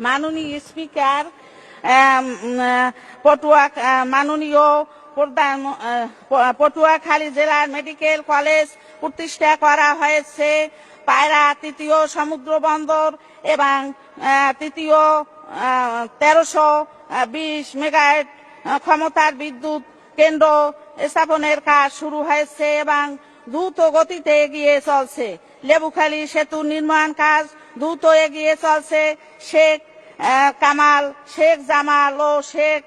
মাননীয় স্পিকার, মাননীয় প্রধান পটুয়াখালী জেলার মেডিকেল কলেজ প্রতিষ্ঠা করা হয়েছে। পায়রা তৃতীয় সমুদ্র বন্দর এবং তৃতীয় 1320 মেগাওয়াট ক্ষমতার বিদ্যুৎ কেন্দ্র স্থাপনের কাজ শুরু হয়েছে এবং দ্রুত গতিতে এগিয়ে চলছে। লেবুখালী সেতু নির্মাণ কাজ দ্রুত এগিয়ে চলছে। শেখ কামাল, শেখ জামাল ও শেখ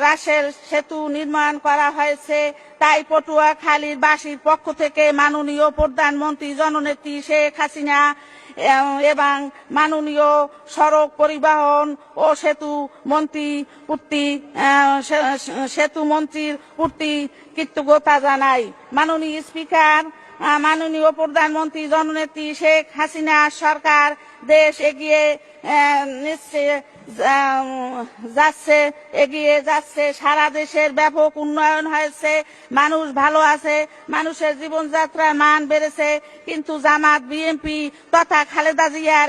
রাসেল সেতু নির্মাণ করা হয়েছে। তাই পটুয়াখালীর বাসীর পক্ষ থেকে মাননীয় প্রধানমন্ত্রী জননেত্রী শেখ হাসিনা এবং মাননীয় সড়ক পরিবহন ও সেতু মন্ত্রীর প্রতি কৃতজ্ঞতা জানাই। মাননীয় স্পিকার, মাননীয় প্রধানমন্ত্রী জননেত্রী শেখ হাসিনা সরকার দেশ এগিয়ে যাচ্ছে। সারা দেশের ব্যাপক উন্নয়ন হয়েছে, মানুষ ভালো আছে, মানুষের জীবনযাত্রার মান বেড়েছে। কিন্তু জামাত, বিএনপি তথা খালেদা জিয়ার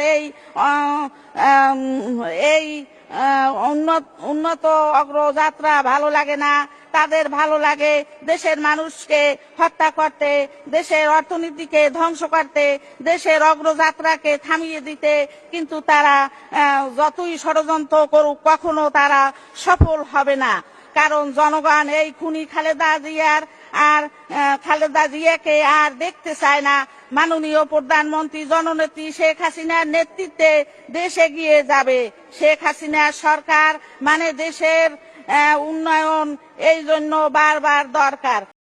এই উন্নত অগ্রযাত্রা ভালো লাগে না। তাদের ভালো লাগে দেশের মানুষকে হত্যা করতে, দেশের অর্থনীতিকে ধ্বংস করতে, দেশের অগ্রযাত্রাকে থামিয়ে দিতে। কিন্তু তারা যতই ষড়যন্ত্র করুক কখনো তারা সফল হবে না, কারণ জনগণ এই খুনি খালেদা জিয়াকে আর দেখতে চায় না। মাননীয় প্রধানমন্ত্রী জননেত্রী শেখ হাসিনার নেতৃত্বে দেশ এগিয়ে যাবে। শেখ হাসিনার সরকার মানে দেশের উন্নয়ন, এই জন্য বারবার দরকার।